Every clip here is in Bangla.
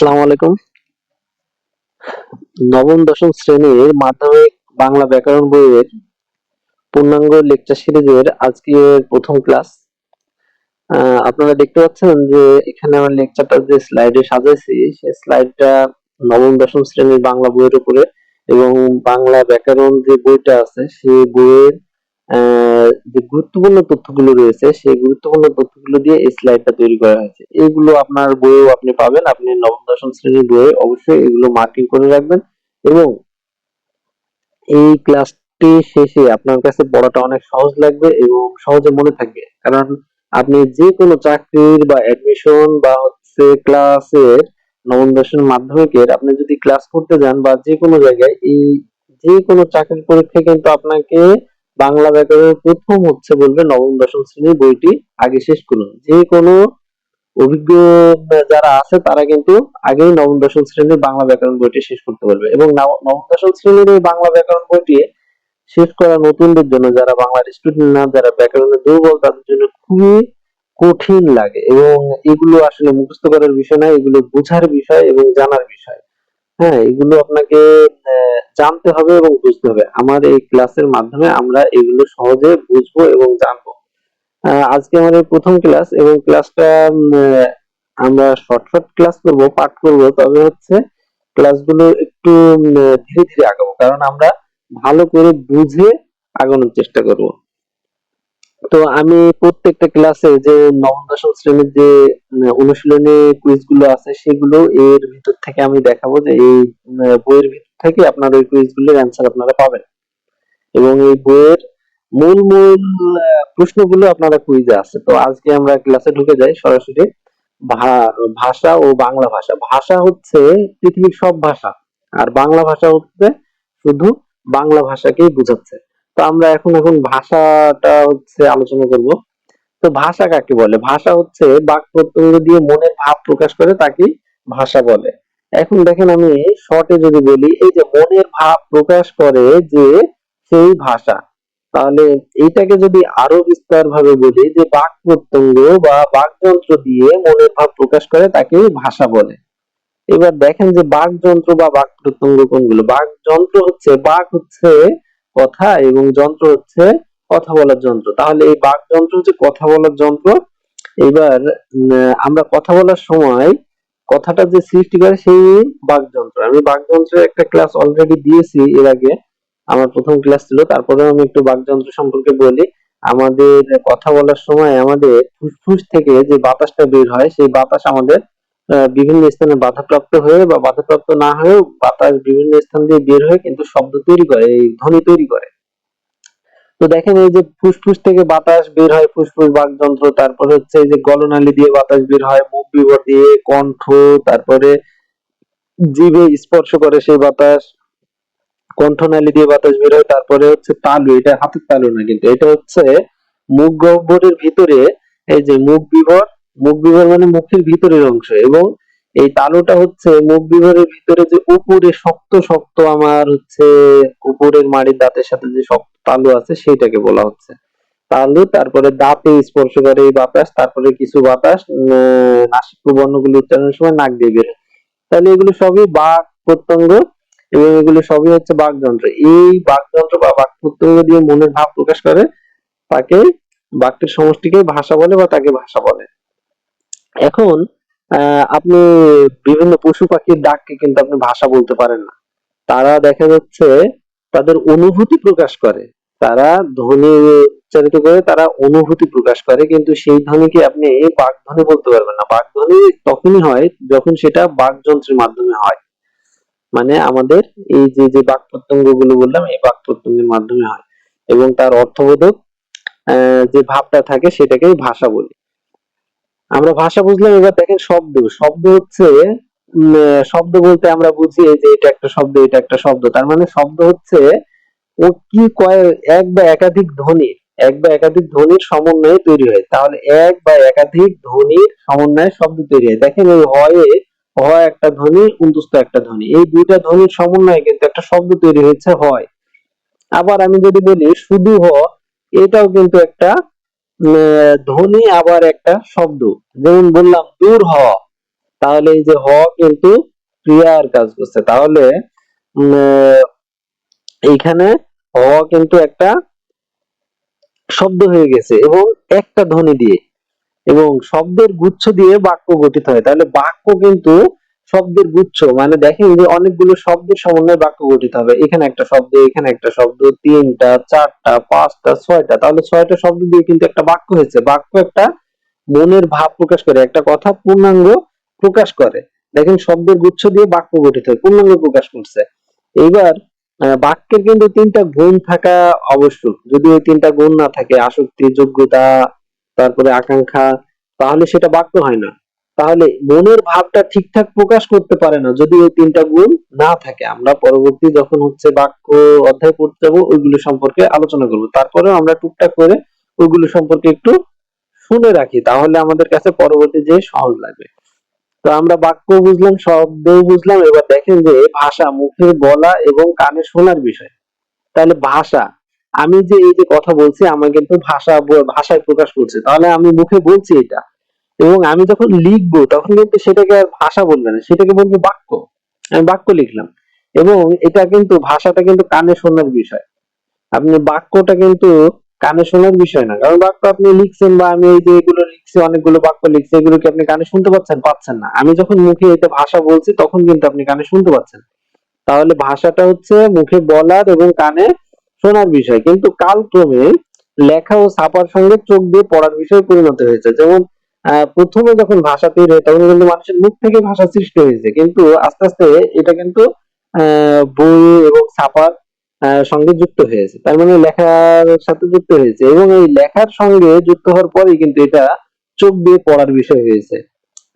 আসসালামু আলাইকুম। নবম দশম শ্রেণীর মাধ্যমিক বাংলা ব্যাকরণ বইয়ের পূর্ণাঙ্গ লেকচার সিরিজের আজকের প্রথম ক্লাস। আপনারা দেখতে পাচ্ছেন যে এখানে আমার লেকচারটা যে স্লাইডে সাজাইছি সেই স্লাইডটা নবম দশম শ্রেণীর বাংলা বইয়ের উপরে এবং বাংলা ব্যাকরণ যে বইটা আছে সেই বইয়ের যে গুরুত্বপূর্ণ তথ্যগুলো রয়েছে সেই গুরুত্বপূর্ণ তথ্যগুলো দিয়ে এই স্লাইডটা তৈরি করা হয়েছে। এইগুলো আপনার বইয়েও আপনি পাবেন। আপনি নবম দশম শ্রেণীর বইয়ে অবশ্যই এগুলো মার্কিং করে রাখবেন এবং এই ক্লাসটি শেষে আপনার কাছে পড়াটা অনেক সহজ লাগবে এবং সহজে মনে থাকবে। কারণ আপনি যে কোনো চাকরির বা অ্যাডমিশন বা হচ্ছে ক্লাসের নবম দশম মাধ্যমিকের আপনি যদি ক্লাস করতে যান বা যে কোনো জায়গায় এই যে কোনো চাকরির পরীক্ষায় কিন্তু আপনাকে বাংলা ব্যাকরণের প্রথম হচ্ছে বলবে নবম দশম শ্রেণীর বইটি আগে শেষ করুন। যে কোনো অভিজ্ঞ যারা আছে তারা কিন্তু আগেই নবম দশম শ্রেণীর বাংলা ব্যাকরণ বইটি শেষ করতে পারবে এবং নবম দশম শ্রেণীর এই বাংলা ব্যাকরণ বইটি শেষ করা নতুনদের জন্য, যারা বাংলার স্টুডেন্ট না, যারা ব্যাকরণে দুর্বল, তাদের জন্য খুবই কঠিন লাগে এবং এগুলো আসলে মুখস্থ করার বিষয় না, এগুলো বোঝার বিষয় এবং জানার বিষয়। হ্যাঁ, এগুলো আপনাকে জানতে হবে এবং বুঝতে হবে। আমার এই ক্লাসের মাধ্যমে আমরা এগুলো সহজে বুঝবো এবং জানবো। আজকে আমাদের প্রথম ক্লাস এবং ক্লাসটা আমরা শর্ট শর্ট ক্লাস করব, পাঠ করব, তবে হচ্ছে ক্লাসগুলো একটু ধীরে ধীরে আগাবো, কারণ আমরা ভালো করে বুঝে আগানোর চেষ্টা করব। তো আমি প্রত্যেকটা ক্লাসে যে নবম দশম শ্রেণীর যে অনুশীলনী কুইজ গুলো আছে সেগুলো এর ভিতর থেকে আমি দেখাবো যে এই বইয়ের ভিতর থেকে আপনার ওই কুইজ গুলোর অ্যান্সার আপনারা পাবেন এবং এই বইয়ের মূল মূল প্রশ্নগুলো আপনারা কুইজে আছে। তো আজকে আমরা ক্লাসে ঢুকে যাই সরাসরি। ভাষা ও বাংলা ভাষা। ভাষা হচ্ছে পৃথিবীর সব ভাষা, আর বাংলা ভাষা হচ্ছে শুধু বাংলা ভাষাকেই বোঝাচ্ছে। তো আমরা এখন ভাষাটা হচ্ছে আলোচনা করব। তো ভাষা কাকে বলে? ভাষা হচ্ছে বাক প্রত্যঙ্গ দিয়ে মনের ভাব প্রকাশ করে তাকে ভাষা বলে। এখন দেখেন, আমি শর্টে যদি বলি, এই যে মনের ভাব প্রকাশ করে যে সেই ভাষা, তাহলে এইটাকে যদি আরো বিস্তার ভাবে বলি যে বাক প্রত্যঙ্গ বা বাকযন্ত্র দিয়ে মনের ভাব প্রকাশ করে তাকে ভাষা বলে। এবার দেখেন যে বাকযন্ত্র বা বাক প্রত্যঙ্গ কোনগুলো। বাকযন্ত্র হচ্ছে, বাক হচ্ছে কথা এবং যন্ত্র হচ্ছে কথা বলার যন্ত্র। তাহলে এই বাকযন্ত্র হচ্ছে কথা বলার যন্ত্র। এবার আমরা কথা বলার সময় কথাটা যে সৃষ্টি করে সেই বাকযন্ত্র। আমি বাকযন্ত্রের একটা ক্লাস অলরেডি দিয়েছি এর আগে, আমার প্রথম ক্লাস ছিল। তারপরে আমি একটু বাকযন্ত্র সম্পর্কে বলি। আমাদের কথা বলার সময় আমাদের ফুসফুস থেকে যে বাতাসটা বের হয় সেই বাতাস আমাদের বিভিন্ন স্থানে বাধাপ্রাপ্ত হয়ে বা বাধাপ্রাপ্ত না হয়েও বাতাস বিভিন্ন স্থান দিয়ে বের হয়ে কিন্তু শব্দ তৈরি করে, এই ধ্বনি তৈরি করে। তো দেখেন, এই যে ফুসফুস থেকে বাতাস বের হয়, ফুসফুস বাকযন্ত্র। তারপরে হচ্ছে এই যে গলনালী দিয়ে বাতাস বের হয়, মুখ বিবর দিয়ে, কণ্ঠ, তারপরে জিভে স্পর্শ করে সেই বাতাস, কণ্ঠনালী দিয়ে বাতাস বের হয়। তারপরে হচ্ছে তালু, এটা হাতের তালু না কিন্তু, এটা হচ্ছে মুখ গহ্বরের ভিতরে। এই যে মুখ বিবর, মুখ বিবর মানে মুখের ভিতরের অংশ, এবং এই তালুটা হচ্ছে মুখ বিবরের ভিতরে যে উপরে শক্ত শক্ত আমার হচ্ছে উপরের মাড়ির দাঁতের সাথে যে শক্ত তালু আছে সেইটাকে বলা হচ্ছে তালু। তারপরে দাঁতে স্পর্শ করে এই বাতাস, তারপরে কিছু বাতাস নাসিক বর্ণগুলো উচ্চারণের সময় নাক দিয়ে বের হয়। তাহলে এগুলো সবই বাক প্রত্যঙ্গ এবং এগুলো সবই হচ্ছে বাকযন্ত্র। এই বাকযন্ত্র বা বাক প্রত্যঙ্গ দিয়ে মনের ভাব প্রকাশ করে তাকে, বাক্যের সমষ্টিকে ভাষা বলে বা তাকে ভাষা বলে। এখন আপনি বিভিন্ন পশু পাখির ডাককে কিন্তু আপনি ভাষা বলতে পারেন না। তারা দেখা যাচ্ছে তাদের অনুভূতি প্রকাশ করে, তারা ধ্বনি উচ্চারিত করে, তারা অনুভূতি প্রকাশ করে, কিন্তু সেই ধ্বনিকে আপনি বাকধ্বনি বলতে পারবেন না। বাকধ্বনি তখনই হয় যখন সেটা বাকযন্ত্রের মাধ্যমে হয়, মানে আমাদের এই যে যে বাক প্রত্যঙ্গ গুলো বললাম এই বাক প্রত্যঙ্গের মাধ্যমে হয় এবং তার অর্থবোধক যে ভাবটা থাকে সেটাকেই ভাষা বলি। আমরা ভাষা বুঝলাম। এবার দেখেন শব্দ। শব্দ হচ্ছে শব্দ বলতে আমরা বুঝি এই যে এটা একটা শব্দ, এটা একটা শব্দ। তার মানে শব্দ হচ্ছে ও কি কয়, এক বা একাধিক ধ্বনির, এক বা একাধিক ধ্বনির সমন্বয়ে তৈরি হয়। তাহলে এক বা একাধিক ধ্বনির সমন্বয়ে শব্দ তৈরি হয়। দেখেন এই হয়ে, হ একটা ধ্বনি, উন্তস্ত একটা ধ্বনি, এই দুইটা ধ্বনির সমন্বয়ে কিন্তু একটা শব্দ তৈরি হয়েছে হয়। আবার আমি যদি বলি শুধু হ, এটাও কিন্তু একটা ধ্বনি আবার একটা শব্দ। যেমন বললাম দূর হ, তাহলে এই যে হ কিন্তু ক্রিয়ার কাজ করছে। তাহলে এইখানে হ কিন্তু একটা শব্দ হয়ে গেছে এবং একটা ধ্বনি দিয়ে, এবং শব্দের গুচ্ছ দিয়ে বাক্য গঠিত হয়। তাহলে বাক্য কিন্তু শব্দের গুচ্ছ, মানে দেখেন যে অনেকগুলো শব্দের সমন্বয়ে বাক্য গঠিত হবে। এখানে একটা শব্দ, এখানে একটা শব্দ, তিনটা, চারটা, পাঁচটা, ছয়টা, তাহলে ছয়টা শব্দ দিয়ে কিন্তু একটা বাক্য হয়েছে। বাক্য একটা মনের ভাব প্রকাশ করে, একটা কথা পূর্ণাঙ্গ প্রকাশ করে। দেখেন শব্দের গুচ্ছ দিয়ে বাক্য গঠিত হয়, পূর্ণাঙ্গ প্রকাশ করছে। এইবার বাক্যের কিন্তু তিনটা গুণ থাকা আবশ্যক। যদি ওই তিনটা গুণ না থাকে, আসক্তি, যোগ্যতা, তারপরে আকাঙ্ক্ষা, তাহলে সেটা বাক্য হয় না। তাহলে মনের ভাবটা ঠিকঠাক প্রকাশ করতে পারে না যদি ওই তিনটা গুণ না থাকে। আমরা পরবর্তী যখন হচ্ছে বাক্য অধ্যায় পড়তে যাবো ওইগুলো সম্পর্কে আলোচনা করবো। তারপরেও আমরা টুকটাক করে ওইগুলো সম্পর্কে একটু শুনে রাখি, তাহলে আমাদের কাছে পরবর্তী যে সহজ লাগবে। তো আমরা বাক্য বুঝলাম, শব্দও বুঝলাম। এবার দেখেন যে ভাষা মুখে বলা এবং কানে শোনার বিষয়। তাহলে ভাষা, আমি যে এই যে কথা বলছি আমার কিন্তু ভাষায় প্রকাশ করছে, তাহলে আমি মুখে বলছি এটা, এবং আমি যখন লিখবো তখন কিন্তু সেটাকে আর ভাষা বলবে না, সেটাকে বলবো বাক্য। আমি বাক্য লিখলাম, এবং এটা কিন্তু ভাষাটা কিন্তু কানে শোনার বিষয়। আপনি বাক্যটা কিন্তু কানে শোনার বিষয় না, কারণ বাক্য আপনি লিখছেন বা আমি এই যে এগুলো লিখছি, অনেকগুলো বাক্য লিখছি, এগুলো কি আপনি কানে শুনতে পাচ্ছেন? পাচ্ছেন না। আমি যখন মুখে এটা ভাষা বলছি তখন কিন্তু আপনি কানে শুনতে পাচ্ছেন। তাহলে ভাষাটা হচ্ছে মুখে বলার এবং কানে শোনার বিষয়, কিন্তু কালক্রমে লেখা ও ছাপার সঙ্গে চোখ দিয়ে পড়ার বিষয়ে পরিণত হয়েছে। যেমন প্রথমে যখন ভাষা তৈরি হয় তখন কিন্তু মানুষের মুখ থেকে ভাষা সৃষ্টি হয়েছে, কিন্তু আস্তে আস্তে এটা কিন্তু বই এবং ছাপার সঙ্গে যুক্ত হয়েছে, তার মানে লেখার সাথে যুক্ত হয়েছে, এবং এই লেখার সঙ্গে যুক্ত হওয়ার পরেই কিন্তু এটা চোখ দিয়ে পড়ার বিষয় হয়েছে।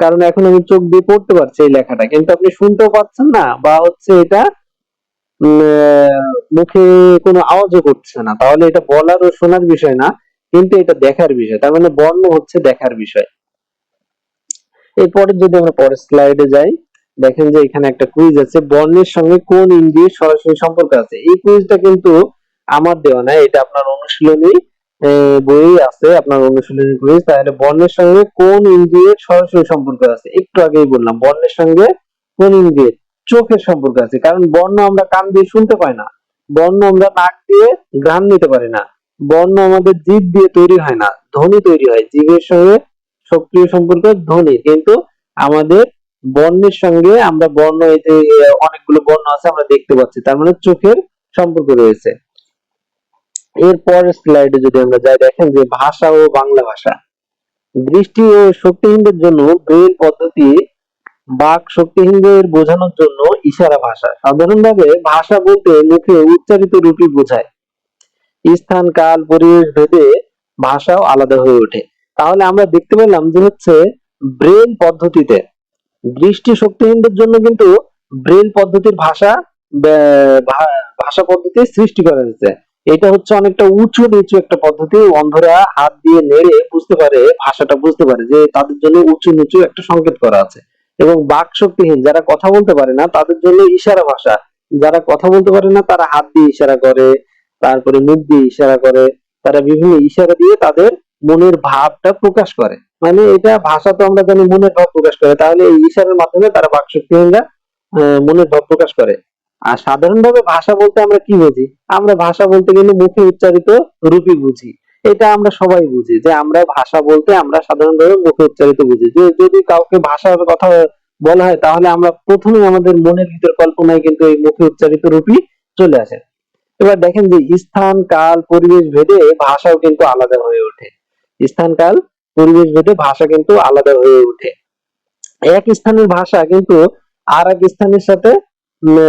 কারণ এখন আমি চোখ দিয়ে পড়তে পারছি এই লেখাটা, কিন্তু আপনি শুনতেও পাচ্ছেন না, বা হচ্ছে এটা মুখে কোনো আওয়াজও করছে না, তাহলে এটা বলার ও শোনার বিষয় না, কিন্তু এটা দেখার বিষয়। তার মানে বর্ণ হচ্ছে দেখার বিষয়। এরপরে যদি আমরা পরের স্লাইডে যাই, দেখেন যে এখানে একটা কুইজ আছে, বর্ণের সঙ্গে কোন ইন্দ্রিয়ের সরাসরি সম্পর্ক আছে। এই কুইজটা কিন্তু আমার দেওয়া নাই, এটা আপনার অনুশীলনী বই আছে, আপনার অনুশীলনী কুইজ। তাহলে বর্ণের সঙ্গে কোন ইন্দ্রিয়ের সরাসরি সম্পর্ক আছে, একটু আগেই বললাম বর্ণের সঙ্গে কোন ইন্দ্রিয়ের, চোখের সম্পর্ক আছে। কারণ বর্ণ আমরা কান দিয়ে শুনতে পাই না, বর্ণ আমরা নাক দিয়ে ঘ্রাণ নিতে পারি না, বর্ণ আমাদের জিভ দিয়ে তৈরি হয় না, ধ্বনি তৈরি হয় জিভের সঙ্গে সক্রিয় সম্পর্ক ধ্বনি। কিন্তু আমাদের বর্ণের সঙ্গে আমরা বর্ণ, এই যে অনেকগুলো বর্ণ আছে আমরা দেখতে পাচ্ছি, তার মানে চোখের সম্পর্ক রয়েছে। এরপর স্লাইডে যদি আমরা যাই, দেখেন যে ভাষা ও বাংলা ভাষা। দৃষ্টি ও শক্তিহীনদের জন্য ব্রেইল পদ্ধতি, বাক শক্তিহীনদের বোঝানোর জন্য ইশারা ভাষা। সাধারণভাবে ভাষা বলতে মুখে উচ্চারিত রূপই বোঝায়। স্থান, কাল, পরিবেশ ভেদে ভাষাও আলাদা হয়ে ওঠে। তাহলে আমরা দেখতে পেলাম যে হচ্ছে ব্রেইল পদ্ধতিতে দৃষ্টি শক্তিহীনদের জন্য কিন্তু ব্রেইল পদ্ধতির ভাষা পদ্ধতি সৃষ্টি করা হয়েছে। এটা হচ্ছে অনেকটা উঁচু নিচু একটা পদ্ধতি, অন্ধরা হাত দিয়ে নেড়ে বুঝতে পারে, ভাষাটা বুঝতে পারে যে তাদের জন্য উঁচু নিচু একটা সংকেত করা আছে। এবং বাক শক্তিহীন যারা কথা বলতে পারে না তাদের জন্য ইশারা ভাষা, যারা কথা বলতে পারে না তারা হাত দিয়ে ইশারা করে, তারপরে মুখ দিয়ে ইশারা করে, তারা বিভিন্ন ইশারা দিয়ে তাদের মনের ভাবটা প্রকাশ করে। মানে এটা ভাষা তো আমরা জানি মনের ভাব প্রকাশ করে, তাহলে এই ইশারার মাধ্যমে তারা বাকশক্তিহীনরা মনের ভাব প্রকাশ করে। আর সাধারণভাবে ভাষা বলতে আমরা কি বুঝি? আমরা ভাষা বলতে গেলে মুখে উচ্চারিত রূপই বুঝি। এটা আমরা সবাই বুঝি যে আমরা ভাষা বলতে আমরা সাধারণভাবে মুখে উচ্চারিত বুঝি। যে যদি কাউকে ভাষার কথা বলা হয় তাহলে আমরা প্রথমে আমাদের মনের ভিতর কল্পনায় কিন্তু এই মুখে উচ্চারিত রূপই চলে আসে। এবার দেখেন যে স্থান, কাল, পরিবেশ ভেদে ভাষাও কিন্তু আলাদা হয়ে ওঠে। স্থান, কাল, পরিবেশ ভেদে ভাষা কিন্তু আলাদা হয়ে ওঠে। এক স্থানের ভাষা কিন্তু আর এক স্থানের সাথে,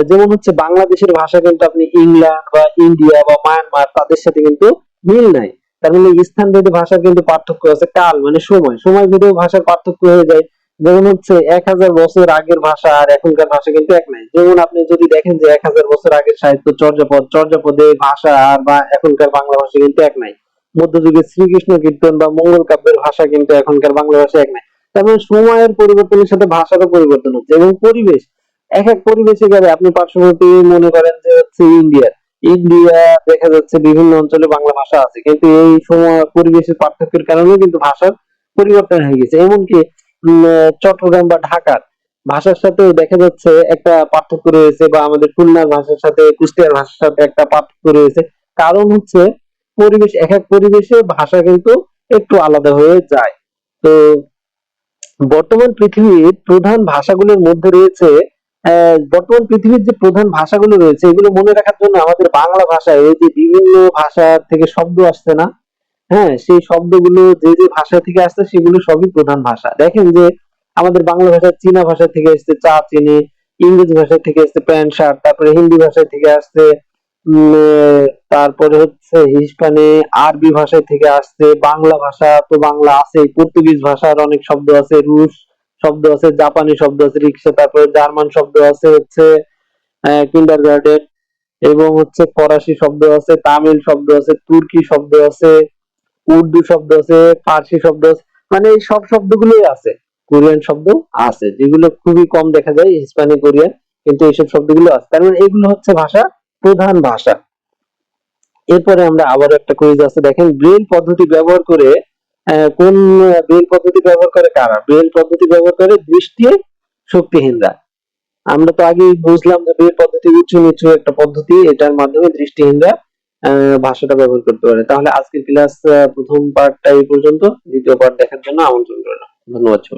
যেমন হচ্ছে বাংলাদেশের ভাষা কিন্তু আপনি ইংল্যান্ড বা ইন্ডিয়া বা মায়ানমার তাদের সাথে কিন্তু মিল নাই। তার মানে স্থান ভেদে ভাষার কিন্তু পার্থক্য আছে। কাল মানে সময়, সময় ভেদেও ভাষার পার্থক্য হয়ে যায়। যেমন হচ্ছে 1000 বছর আগের ভাষা আর এখনকার ভাষা কিন্তু এক নাই। যেমন আপনি যদি দেখেন যে 1000 বছর আগের সাহিত্য চর্যাপদ, চর্যাপদে ভাষা আর বা এখনকার বাংলা ভাষা কিন্তু এক নাই। মধ্যযুগের শ্রীকৃষ্ণ কীর্তন বা মঙ্গল কাব্যের ভাষা কিন্তু এখনকার বাংলা ভাষা এক নাই। তেমন সময়ের পরিবর্তনের সাথে ভাষারও পরিবর্তন হচ্ছে। এবং পরিবেশ, এক এক পরিবেশে গেলে আপনি পার্শ্ববর্তী মনে করেন যে হচ্ছে ইন্ডিয়া দেখা যাচ্ছে বিভিন্ন অঞ্চলে বাংলা ভাষা আছে, কিন্তু এই সময় পরিবেশের পার্থক্যের কারণে কিন্তু ভাষার পরিবর্তন হয়ে গেছে। এমনকি চট্টগ্রাম বা ঢাকার ভাষার সাথেও দেখা যাচ্ছে একটা পার্থক্য রয়েছে, বা আমাদের খুলনার ভাষার সাথে কুষ্টিয়ার ভাষার সাথে একটা পার্থক্য রয়েছে। কারণ হচ্ছে পরিবেশ, এক এক পরিবেশে ভাষা কিন্তু একটু আলাদা হয়ে যায়। তো বর্তমান পৃথিবীর প্রধান ভাষাগুলোর মধ্যে রয়েছে, বর্তমান পৃথিবীর যে প্রধান ভাষাগুলো রয়েছে এগুলো মনে রাখার জন্য আমাদের বাংলা ভাষায় এই যে বিভিন্ন ভাষা থেকে শব্দ আসছে না, হ্যাঁ, সেই শব্দগুলো যে যে ভাষা থেকে আসছে সেগুলো সবই প্রধান ভাষা। দেখেন যে আমাদের বাংলা ভাষা চীনা ভাষা থেকে এসেছে চা চিনি, ইংরেজি ভাষা থেকে এসেছে প্যান্ট শার্ট, তারপরে হিন্দি ভাষা থেকে আসছে তারপরে হচ্ছে হিস্পানি, আরবি ভাষা থেকে আসছে, বাংলা ভাষা তো বাংলা আছে, পর্তুগিজ ভাষার অনেক শব্দ আছে, রুশ শব্দ আছে, জাপানি শব্দ আছে রিক্সা, তারপরে জার্মান শব্দ আছে হচ্ছে কিন্ডার গার্ডেন, এবং হচ্ছে ফরাসি শব্দ আছে, তামিল শব্দ আছে, তুর্কি শব্দ আছে, উর্দু শব্দ আছে, ফার্সি শব্দ আছে, মানে এই সব শব্দগুলোই আছে। কোরিয়ান শব্দ আছে, যেগুলো খুবই কম দেখা যায়, হিস্পানি কোরিয়ান, কিন্তু এইসব শব্দগুলো আছে, তার মানে এগুলো হচ্ছে ভাষা, প্রধান ভাষা। এরপরে আমরা আবার একটা কুইজ আছে, দেখেন ব্রেইল পদ্ধতি ব্যবহার করে কোন ব্রেইল পদ্ধতি ব্যবহার করে কারা? ব্রেইল পদ্ধতি ব্যবহার করে দৃষ্টি শক্তিহীনরা। আমরা তো আগেই বুঝলাম যে ব্রেইল পদ্ধতি উঁচু নিচু একটা পদ্ধতি, এটার মাধ্যমে দৃষ্টিহীনরা ভাষাটা ব্যবহার করতে পারে। তাহলে আজকের ক্লাস প্রথম পার্টটা এই পর্যন্ত, দ্বিতীয় পার্ট দেখার জন্য আমন্ত্রণ রইল। ধন্যবাদ সবাইকে।